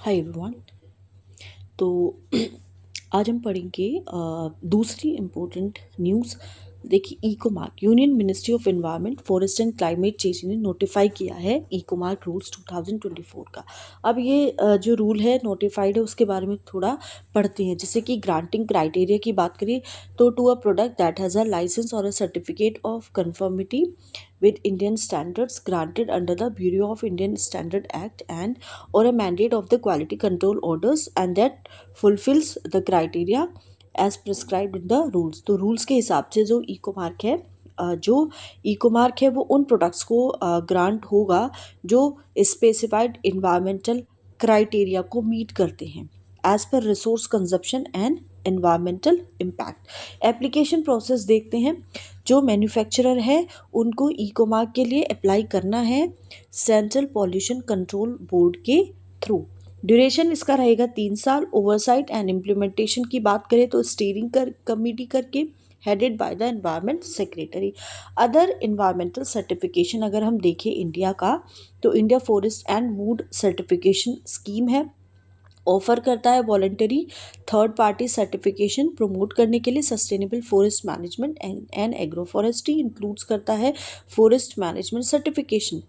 Hi everyone. तो आज हम पढ़ेंगे दूसरी इम्पोर्टेंट न्यूज़। देखिए, eco mark union ministry of environment forest and climate change ने नोटिफाई किया है इको मार्क रूल्स 2024 का। अब ये जो रूल है नोटिफाइड है उसके बारे में थोड़ा पढ़ते हैं। जैसे कि ग्रांटिंग क्राइटेरिया की बात करें तो to a product that has a licence और a certificate of conformity with Indian standards granted under the Bureau of Indian Standard Act and or a mandate of the quality control orders and that fulfills the criteria as prescribed in the rules। तो rules के हिसाब से जो eco mark है जो eco mark है वो उन प्रोडक्ट्स को ग्रांट होगा जो स्पेसिफाइड इन्वायरमेंटल क्राइटेरिया को मीट करते हैं as per resource consumption and environmental impact. Application process देखते हैं। जो मैन्युफैक्चरर है उनको इको मार्क के लिए अप्लाई करना है सेंट्रल पॉल्यूशन कंट्रोल बोर्ड के थ्रू। ड्यूरेशन इसका रहेगा 3 साल। ओवरसाइट एंड इम्प्लीमेंटेशन की बात करें तो स्टीयरिंग कमेटी करके headed by the environment secretary. Other environmental certification अगर हम देखें इंडिया का तो India forest and would certification scheme है, ऑफर करता है voluntary third party certification promote करने के लिए sustainable forest management and agro forestry includes करता है forest management certification,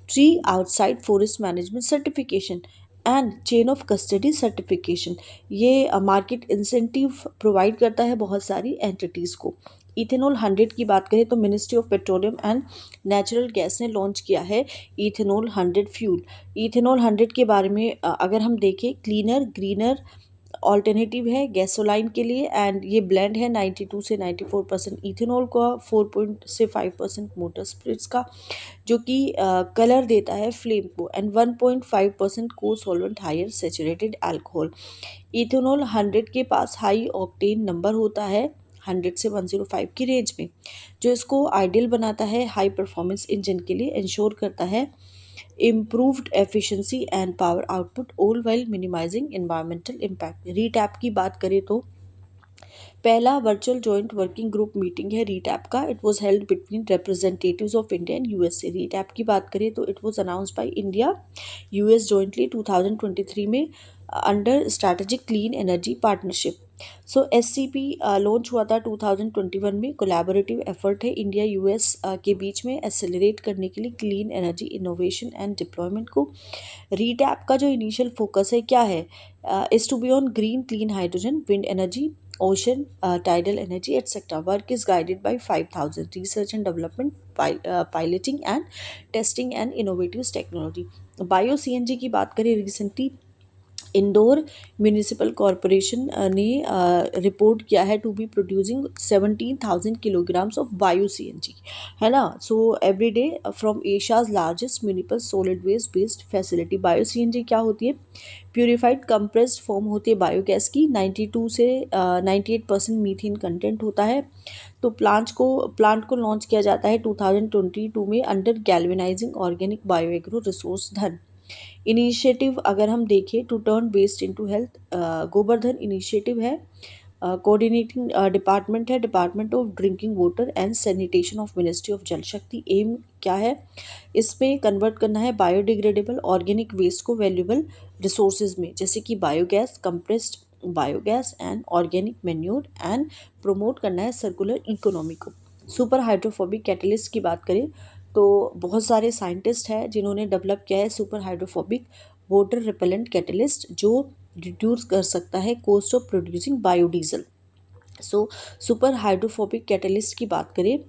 tree outside forest management certification and chain of custody certification. ये market incentive provide करता है बहुत सारी एंटिटीज़ को। इथेनॉल 100 की बात करें तो ministry of petroleum and natural gas ने लॉन्च किया है इथेनॉल 100 फ्यूल। इथेनॉल 100 के बारे में अगर हम देखें क्लीनर ग्रीनर ऑल्टरनेटिव है गैसोलाइन के लिए एंड ये ब्लेंड है 92 से 94% इथेनॉल का, 4 से 5% मोटर स्पिरिट्स का जो कि कलर देता है फ्लेम को एंड 1.5% को solvent higher saturated alcohol. Ethanol 100 के पास हाई ऑक्टेन नंबर होता है 100 से 105 की रेंज में, जो इसको आइडियल बनाता है हाई परफॉर्मेंस इंजन के लिए, इंश्योर करता है improved efficiency and power output all while minimising environmental impact. RETAP की बात करें तो पहला virtual joint working group meeting है रीटैप का। It was held between representatives of India and USA. RETAP की बात करें तो it was announced by India US jointly 2023 में under strategic clean energy partnership. So SCP launch हुआ था 2021 में। कोलैबोरेटिव एफर्ट है इंडिया यूएस के बीच में एक्सेलरेट करने के लिए clean energy innovation and deployment को। रीटैप का जो इनिशियल फोकस है क्या है, is to be on green clean hydrogen wind energy ocean, tidal energy, etc. Work is guided by 5,000 research and development, piloting and testing and innovative technology. Bio CNG की बात करें recently Indore municipal corporation ने report किया है to be producing 17,000 kilograms of bio CNG, है ना। So every day from Asia's largest municipal solid waste based facility. Bio CNG क्या होती है, प्यूरिफाइड कंप्रेस्ड फॉर्म होती है बायोगैस की। 92 से 98% मीथेन कंटेंट होता है। तो प्लांट को लॉन्च किया जाता है 2022 में under galvanising organic bio agro resource धन इनिशिएटिव। अगर हम देखें to turn waste into health, Gobardhan initiative है। कोऑर्डिनेटिंग डिपार्टमेंट है department of drinking water and sanitation of ministry of Jal Shakti. Aim क्या है, इसमें कन्वर्ट करना है बायोडिग्रेडेबल ऑर्गेनिक वेस्ट को वैल्यूएबल रिसोर्सेज में, जैसे कि biogas, compressed biogas and organic manure and promote करना है सर्कुलर इकोनॉमी को। सुपर हाइड्रोफोबिक कैटलिस्ट की बात करें तो बहुत सारे साइंटिस्ट हैं जिन्होंने डेवलप किया है super hydrophobic water repellent catalyst जो रिड्यूस कर सकता है cost of producing biodiesel. So super hydrophobic catalyst की बात करें,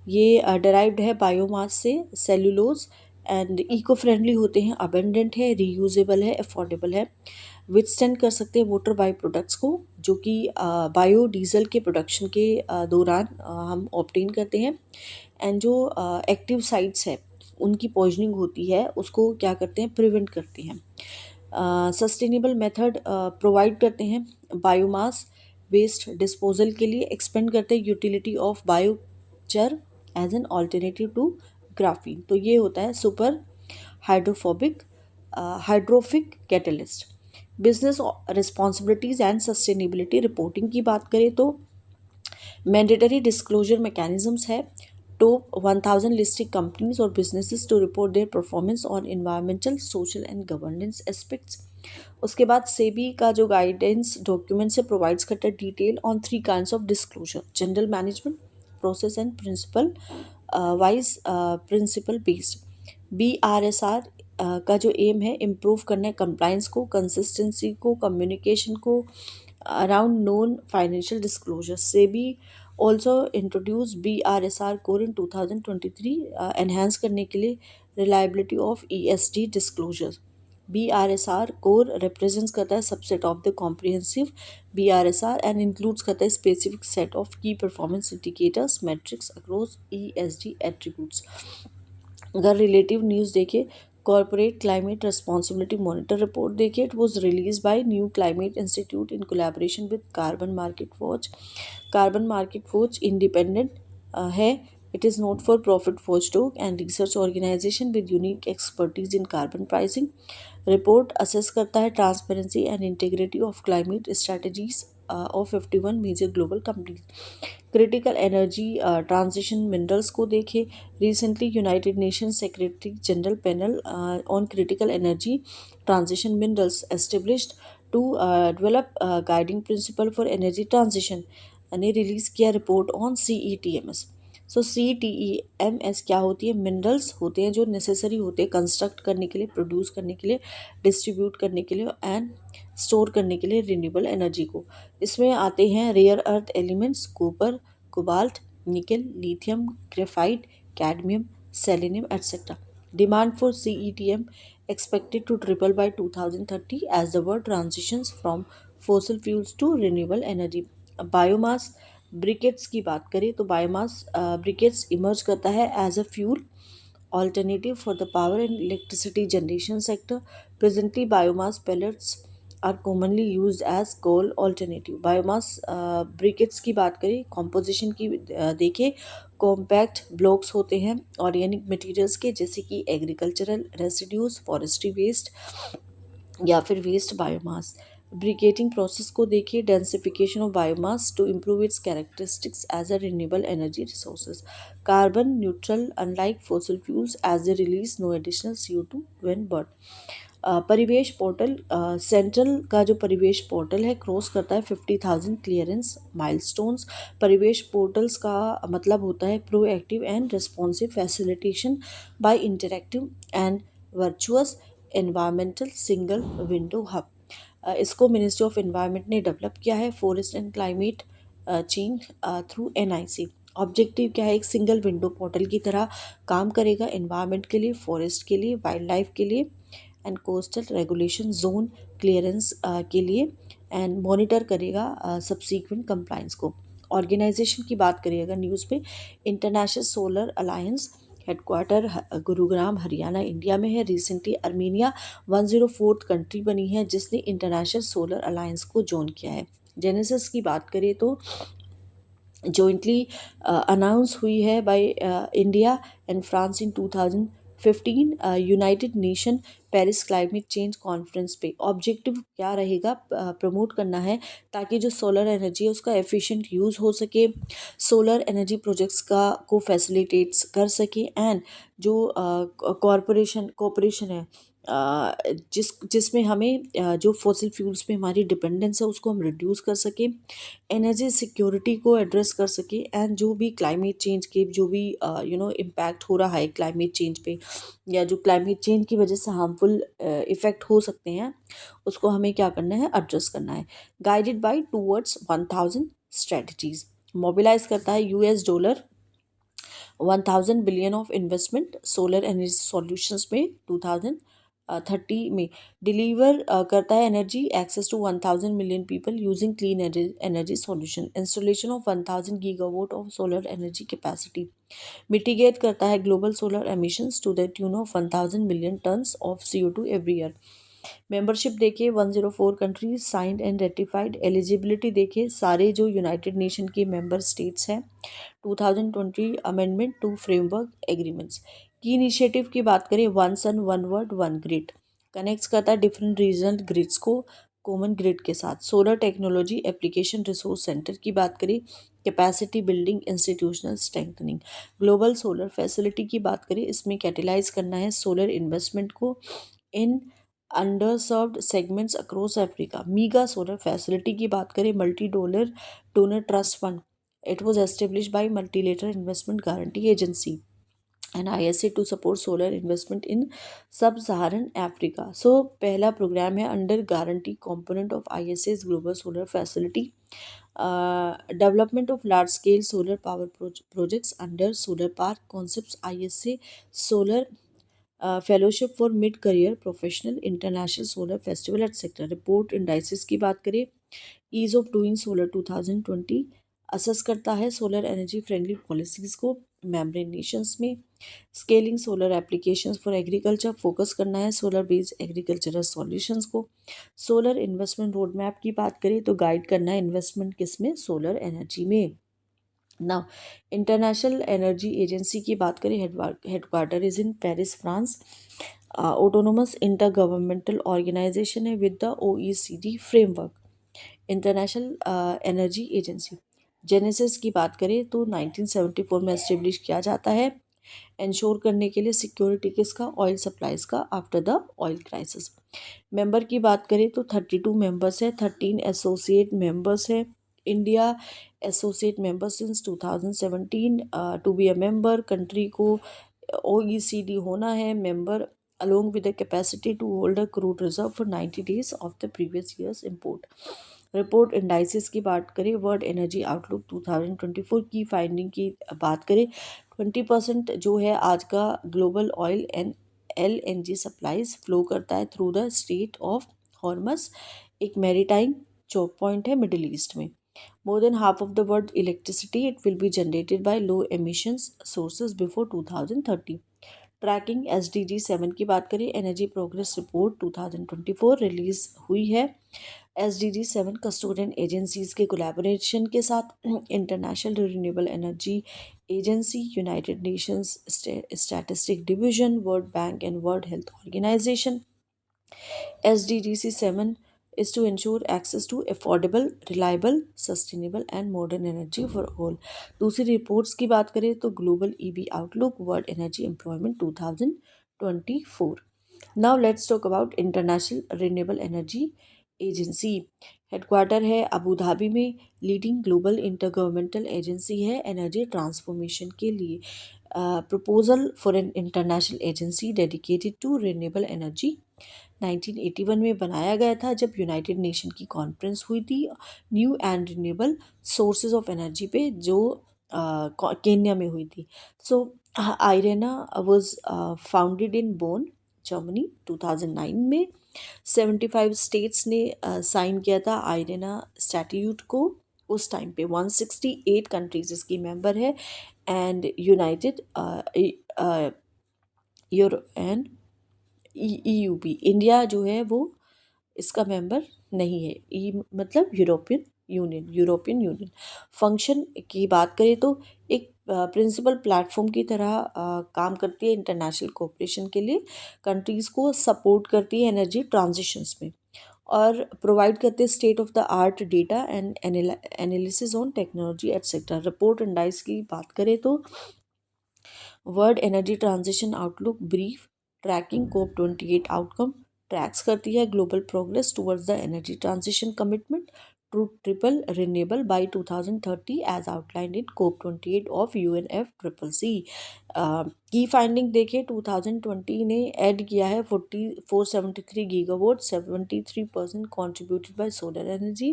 ये डेराइव्ड है बायोमास से, सेल्यूलोज एंड इको फ्रेंडली होते हैं, अबेंडेंट है, रीयूजेबल है, अफोर्डेबल है, विथस्टैंड कर सकते हैं वाटर बाई प्रोडक्ट्स को जो कि बायोडीजल के प्रोडक्शन के दौरान हम ऑब्टेन करते हैं। एंड जो एक्टिव साइट्स है उनकी पॉइजनिंग होती है उसको क्या करते हैं, प्रिवेंट करते हैं। सस्टेनेबल मेथड प्रोवाइड करते हैं बायोमास वेस्ट डिस्पोजल के लिए, एक्सपेंड करते हैं utility of biochar as an alternative to graphene. तो ये होता है सुपर हाइड्रोफोबिक हाइड्रोफिक catalyst. Business responsibilities and sustainability reporting की बात करें तो मैंडेटरी डिस्क्लोजर मैकेनिज्म्स है, top 1000 listed companies or businesses to report their performance on environmental, social and governance aspects. उसके बाद सेबी का जो गाइडेंस डॉक्यूमेंट से प्रोवाइड्स करता है detail on three kinds of disclosure: general management, process and principle wise principle based. BRSR का जो M है इम्प्रूव करना है कंप्लाइंस को, कंसिस्टेंसी को, कम्युनिकेशन को around non financial disclosure. SEBI also introduce BRSR core in 2023 enhance करने के लिए reliability of ESG disclosure. BRSR core represents करता है subset of the comprehensive BRSR and includes करता है specific set of key performance indicators matrix across ESG attributes. अगर relative news देखें, Corporate Climate Responsibility Monitor report देखिए, it was released by New Climate Institute in collaboration with Carbon market watch. Carbon market watch independent है, it is not for profit watchdog and research organisation with unique expertise in carbon pricing. Report assess करता है transparency and integrity of climate strategies of 51 major global companies. Critical energy transition minerals को देखें, recently United Nation secretary general panel on critical energy transition minerals established to develop guiding principle for energy transition ने release किया report on CETMS। So CTEMS क्या होती है? Minerals होते हैं जो नेसेसरी होते हैं कंस्ट्रक्ट करने के लिए, प्रोड्यूस करने के लिए, डिस्ट्रीब्यूट करने के लिए एंड स्टोर करने के लिए रिन्यूएबल एनर्जी को। इसमें आते हैं rare earth elements, copper, cobalt, nickel, lithium, graphite, cadmium, selenium etcetera. Demand for CETM expected to triple by 2030 as the world transitions from fossil fuels to renewable energy। Biomass briquettes की बात करें तो biomass briquettes emerge करता है as a fuel alternative for the power and electricity generation sector. Presently, biomass pellets are commonly used as coal alternative. Biomass briquettes की बात करें, composition की देखें, कॉम्पैक्ट ब्लॉक्स होते हैं ऑर्गेनिक मटेरियल्स के, जैसे कि एग्रीकल्चरल रेसिड्यूज, फॉरेस्ट्री वेस्ट या फिर वेस्ट बायोमास। ब्रिकेटिंग प्रोसेस को देखिए, densification of biomass to improve its characteristics as a renewable energy resources. Carbon neutral unlike fossil fuels as a release no additional CO2 when burn. Parivesh portal central का जो परिवेश portal है cross करता है 50,000 clearance milestones. परिवेश portals का मतलब होता है proactive and responsive facilitation by interactive and virtuous environmental single window hub. इसको मिनिस्ट्री ऑफ एनवायरनमेंट ने डेवलप किया है, forest and climate change through NIC। Objective क्या है? एक सिंगल विंडो पोर्टल की तरह काम करेगा एनवायरनमेंट के लिए, फॉरेस्ट के लिए, वाइल्ड लाइफ के लिए and coastal regulation zone clearance के लिए एंड मॉनिटर करेगा सब्सीक्वेंट कंप्लाइंस को। ऑर्गेनाइजेशन की बात करिए अगर न्यूज़ में, international solar alliance headquarter Gurugram Haryana India में है। रिसेंटली अर्मीनिया 104th कंट्री बनी है जिसने इंटरनेशनल सोलर अलायंस को ज्वाइन किया है। जेनेसिस की बात करें तो jointly अनाउंस हुई है by India and France in 2015 United nation Paris climate change conference पे। ऑब्जेक्टिव क्या रहेगा? प्रमोट करना है ताकि जो सोलर एनर्जी है उसका एफिशिएंट यूज़ हो सके, सोलर एनर्जी प्रोजेक्ट्स का को फैसिलिटेट्स कर सके एंड जो कॉरपोरेशन है जिसमें हमें जो फॉसिल फ्यूल्स पे हमारी डिपेंडेंस है उसको हम रिड्यूस कर सकें, एनर्जी सिक्योरिटी को एड्रेस कर सके एंड जो भी क्लाइमेट चेंज के जो भी इम्पैक्ट हो रहा है क्लाइमेट चेंज पे या जो क्लाइमेट चेंज की वजह से हार्मफुल इफ़ेक्ट हो सकते हैं उसको हमें क्या करना है? एड्रेस करना है। Guided by towards 1000 strategies. Mobilise करता है $1000 billion of investment solar energy solutions में 2030 में। डिलीवर करता है energy access to 1000 million people using clean energy solution. Installation of 1000 gigawatt of solar energy capacity. Mitigate करता है global solar emissions to the tune of 1000 million tonnes of CO2 every year. Membership देखिए 104 countries signed and ratified. Eligibility देखिए सारे जो United Nation के member states हैं। 2020 amendment to framework agreements. की initiative की बात करें, one sun one world one grid connects करता है डिफरेंट रीजनल ग्रिड्स को कॉमन ग्रिड के साथ। Solar technology application resource centre की बात करें, capacity building, institutional strengthening. Global solar facility की बात करें, इसमें कैटेलाइज करना है सोलर इन्वेस्टमेंट को in underserved segments across Africa. Mega solar facility की बात करें, multi donor trust fund, it was establish by multilateral investment guarantee agency and ISA to support solar investment in sub Saharan Africa. So पहला programme है under guarantee component of ISA's global solar facility, development of large scale solar power projects under solar park concepts, ISA solar fellowship for mid career professional, international solar festival etc. Report indices की बात करें, ease of doing solar 2020 assess करता है solar energy friendly policies को मेम्बरेन nations में। Scaling solar applications for agriculture, focus करना है सोलर बेस्ड एग्रीकल्चरल सॉल्यूशंस को। सोलर इन्वेस्टमेंट रोड मैप की बात करें तो गाइड करना है इन्वेस्टमेंट किस में, सोलर एनर्जी में। नाउ इंटरनेशनल एनर्जी एजेंसी की बात करें, headquarter is in Paris France. Autonomous intergovernmental organisation है with the OECD framework. International Energy Agency genesis की बात करें तो 1974 में एस्टेब्लिश किया जाता है इंश्योर करने के लिए सिक्योरिटी किसका, ऑयल सप्लाईज का after the oil crisis. Member की बात करें तो 32 मेंबर्स है, 13 एसोसिएट मेंबर्स है। India associate member since 2017। To be a member country को OECD होना है member along with the capacity to hold a crude reserve for 90 days of the previous year's import। Report indices की बात करें, world energy outlook 2024 की finding की बात करें, 20% जो है आज का global oil and LNG supplies flow करता है थ्रू द स्ट्रेट ऑफ हॉर्मस, एक मैरीटाइम चौक पॉइंट है मिडिल ईस्ट में। More than half of the world electricity it will be generated by low emissions sources before 2030। Tracking SDG 7 की बात करें, energy progress report 2024 release हुई है। SDG 7 कस्टोडियन एजेंसीज के collaboration के साथ International Renewable Energy Agency, United Nations Statistic Division, World Bank and World Health Organization. SDGC 7 is to ensure access to affordable, reliable, sustainable and modern energy for all। दूसरी reports की बात करें तो global EV outlook, world energy employment 2024। Now let's talk about International Renewable Energy Agency. Headquarter है Abu Dhabi में, leading global intergovernmental agency है energy transformation के लिए। Proposal for an international agency dedicated to renewable energy 1981 में बनाया गया था जब यूनाइटेड नेशन की कॉन्फ्रेंस हुई थी new and renewable sources of energy पे, जो केन्या में हुई थी। So IRENA was founded in Bonn Germany 2009 में। 75 स्टेट्स ने साइन किया था आयरेना स्टैट्यूट को उस टाइम पे। 168 कंट्रीज इसकी मेंबर है and United and EUP, India जो है वो इसका मेंबर नहीं है। मतलब यूरोपियन यूनियन। फंक्शन की बात करें तो एक प्रिंसिपल प्लेटफॉर्म की तरह काम करती है इंटरनेशनल कोऑपरेशन के लिए, कंट्रीज़ को सपोर्ट करती है एनर्जी ट्रांजिशंस में और प्रोवाइड करते हैं state of the art data and analysis on technology etcetera. Report indices की बात करें तो world energy transition outlook brief, tracking COP28 outcome, tracks करती है global progress towards the energy transition commitment to triple renewable by 2030 as outlined in COP28 of UNFCCC। Key finding देखें, 2020 ने add किया है 473 gigawatt, 73% contributed by solar energy,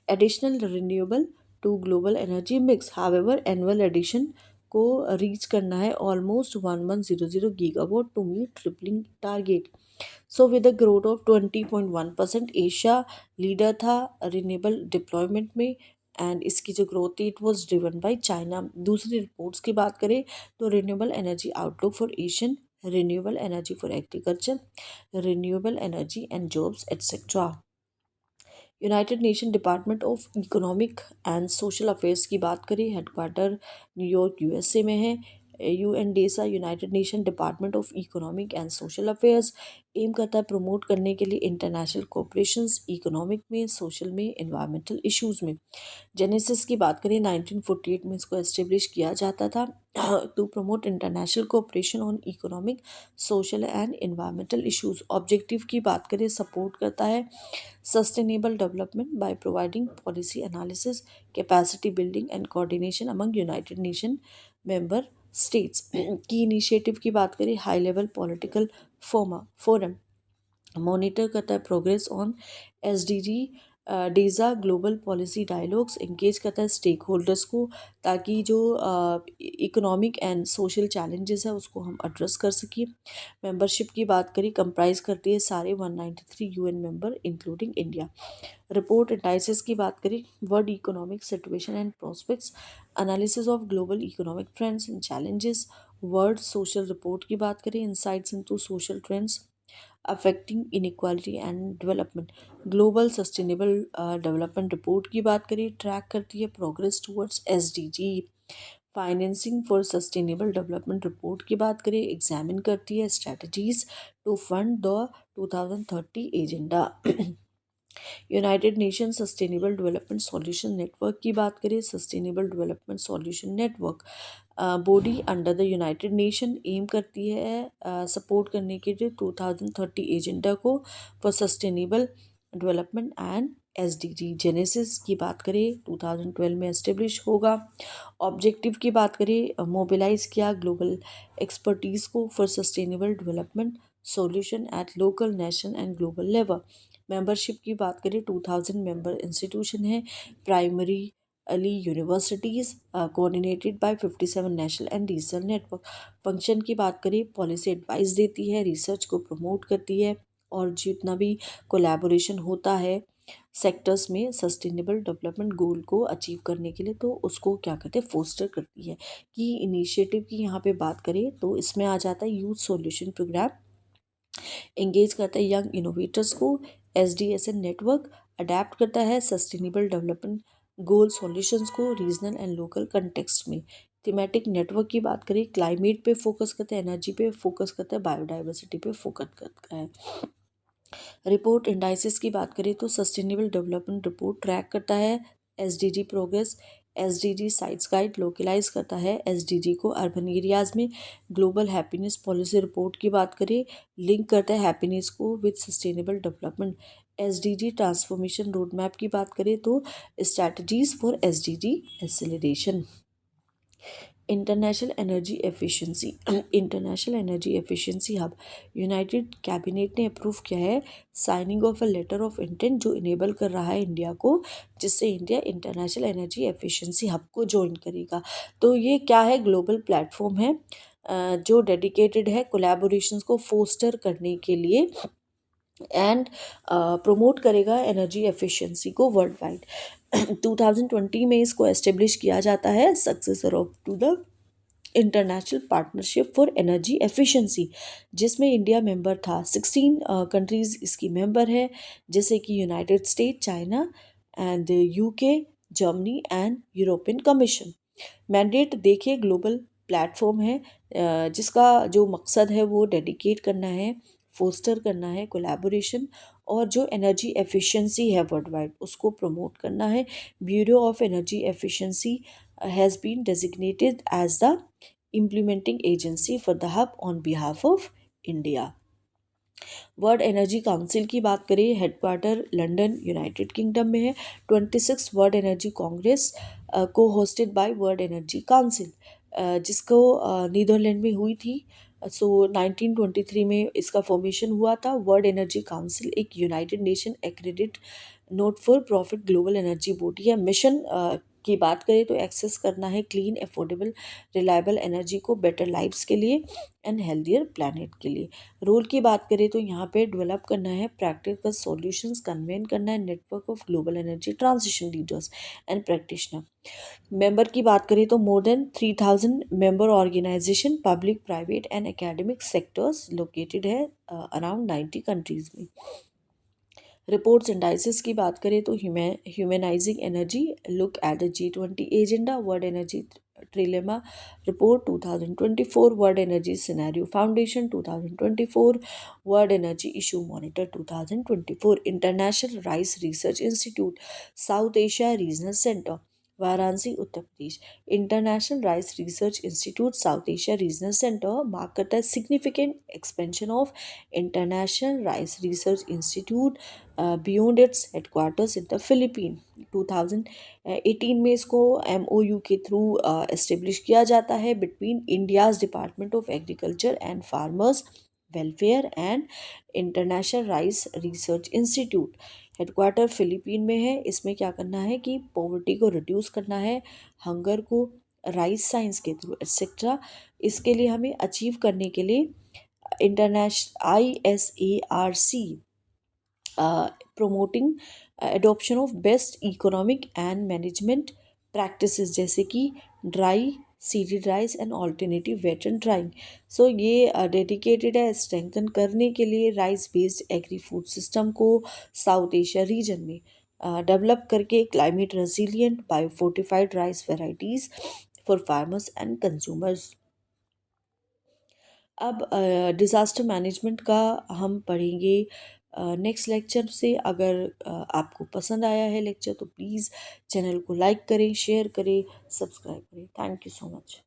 additional renewable to global energy mix. However annual addition को reach करना है almost 1100 gigawatt to meet tripling target. So with a growth of 20.1%, Asia leader था renewable deployment में and इसकी जो growth थी it was driven by China. दूसरी reports की बात करें तो renewable energy outlook for Asian, renewable energy for agriculture, renewable energy and jobs etcetera. United Nation department of economic and social affairs की बात करें, हेडक्वार्टर न्यूयॉर्क USA में है UN DESA, United Nation department of economic and social Affairs, aim करता है promote करने के लिए इंटरनेशनल कोऑपरेशंस इकोनॉमिक में, सोशल में, एनवायरमेंटल इश्यूज में। जेनेसिस की बात करें 1948 में इसको एस्टेब्लिश किया जाता था to promote international cooperation on economic, social and environmental issues. Objective की बात करें सपोर्ट करता है sustainable development by providing policy analysis, capacity building and coordination among United Nation member states. Key initiative की बात करें high level political forum monitor करता है प्रोग्रेस ऑन एसडीजी डेजा ग्लोबल पॉलिसी डायलॉग्स, इंगेज करता है स्टेक होल्डर्स को ताकि जो इकोनॉमिक एंड सोशल चैलेंजेस है उसको हम एड्रेस कर सकें। मेंबरशिप की बात करें कंप्राइज करती है सारे 193 UN member including India. Report indices की बात करें world economic situation and prospects, analysis of global economic trends and challenges. World social report की बात करें insights into social trends affecting inequality and development. Global sustainable development report की बात करें track करती है progress towards SDG. Financing for sustainable development report की बात करें एग्जामिन करती है strategies to fund the 2030 agenda. United nation sustainable development solution network की बात करें sustainable development solution network body under the United Nation aim करती है सपोर्ट करने के लिए 2030 एजेंडा को for sustainable development and SDG. Genesis की बात करें 2012 में एस्टेब्लिश होगा। ऑब्जेक्टिव की बात करें मोबिलाइज किया ग्लोबल एक्सपर्टीज़ को for sustainable development solution at local, national and global level. Membership की बात करें 2000 मेंबर इंस्टीट्यूशन है primary Ali universities coordinated by 57 national and regional network. Function की बात करें पॉलिसी एडवाइस देती है, रिसर्च को प्रमोट करती है और जितना भी कोलैबोरेशन होता है सेक्टर्स में सस्टेनेबल डेवलपमेंट गोल को अचीव करने के लिए तो उसको क्या कहते हैं फोस्टर करती है। कि इनिशिएटिव की यहाँ पे बात करें तो इसमें आ जाता है यूथ सॉल्यूशन प्रोग्राम, एंगेज करता है यंग इनोवेटर्स को। एसडीएसएन नेटवर्क अडेप्ट करता है सस्टेनेबल डेवलपमेंट गोल सॉल्यूशंस को रीजनल एंड लोकल कंटेक्स्ट में। थीमेटिक नेटवर्क की बात करें क्लाइमेट पे फोकस करता है, एनर्जी पे फोकस करता है, बायोडाइवर्सिटी पे फोकस करता है। रिपोर्ट इंडाइसिस की बात करें तो सस्टेनेबल डेवलपमेंट रिपोर्ट ट्रैक करता है SDG progress, SDG sites guide localise करता है एसडीजी को अर्बन एरियाज में। ग्लोबल हैप्पीनेस पॉलिसी रिपोर्ट की बात करें लिंक करता है हैप्पीनेस को with sustainable development. SDG transformation road map की बात करें तो strategies for SDG acceleration. International energy efficiency international energy efficiency hub united cabinet ने अप्रूव किया है signing of a letter of intent जो इनेबल कर रहा है इंडिया को, जिससे India international energy efficiency hub को ज्वाइन करेगा। तो ये क्या है ग्लोबल प्लेटफॉर्म है जो डेडिकेटेड है कोलैबोरेशंस को फोस्टर करने के लिए एंड प्रमोट करेगा एनर्जी एफिशिएंसी को वर्ल्ड वाइड। 2020 में इसको एस्टेब्लिश किया जाता है successor of to the international partnership for energy efficiency, जिसमें इंडिया मेंबर था। 16 कंट्रीज़ इसकी मेंबर है जैसे कि United State, China and UK, Germany and European Commission. Mandate देखिए ग्लोबल प्लेटफॉर्म है जिसका जो मकसद है वो डेडिकेट करना है, फोस्टर करना है कोलैबोरेशन और जो एनर्जी एफिशिएंसी है वर्ल्ड वाइड उसको प्रमोट करना है। Bureau of energy efficiency has been designated as the implementing agency for the hub on behalf of India. World energy council की बात करें हेडक्वार्टर लंदन यूनाइटेड किंगडम में है। 26 वर्ल्ड एनर्जी कांग्रेस को hosted by world energy council जिसको Netherlands में हुई थी। 1923 में इसका फॉर्मेशन हुआ था। वर्ल्ड एनर्जी काउंसिल एक United nation accredit not for profit global energy body है। मिशन की बात करें तो एक्सेस करना है क्लीन अफोर्डेबल रिलायबल एनर्जी को बेटर लाइफ्स के लिए एंड हेल्दियर प्लानट के लिए। रोल की बात करें तो यहाँ पे डेवलप करना है प्रैक्टिकल सॉल्यूशंस, कन्वेन करना है network of global energy transition leaders and practitioner. Member की बात करें तो more than 3000 member organisation public private and academic sectors located है अराउंड 90 कंट्रीज में। रिपोर्ट्स इंडाइसिस की बात करें तो humanising energy look at the G20 agenda, world energy Trilema Report 2024, World Energy Scenario Foundation 2024, World Energy Issue Monitor 2024, International Rice Research Institute, South Asia Regional Center, Varanasi, Uttar Pradesh. International Rice Research Institute, South Asia Regional Center marked a significant expansion of International Rice Research Institute beyond its headquarters in the Philippines. 2018 में इसको MOU के through establish किया जाता है between India's department of agriculture and farmers welfare and international rice research institute. Headquarter Philippine में है। इसमें क्या करना है कि पॉवर्टी को रिड्यूस करना है, हंगर को राइस साइंस के थ्रू एट्सेट्रा। इसके लिए हमें अचीव करने के लिए international ISARC promoting adoption of best economic and management practices जैसे कि dry seeded rice and alternative wet and drying. So ये डेडिकेटेड है स्ट्रेंथन करने के लिए rice based agri food system को साउथ एशिया रीजन में डेवलप करके climate resilient biofortified rice varieties for farmers and consumers. अब डिज़ास्टर मैनेजमेंट का हम पढ़ेंगे नेक्स्ट लेक्चर से। अगर आपको पसंद आया है लेक्चर तो प्लीज़ चैनल को लाइक करें, शेयर करें, सब्सक्राइब करें। Thank you so much.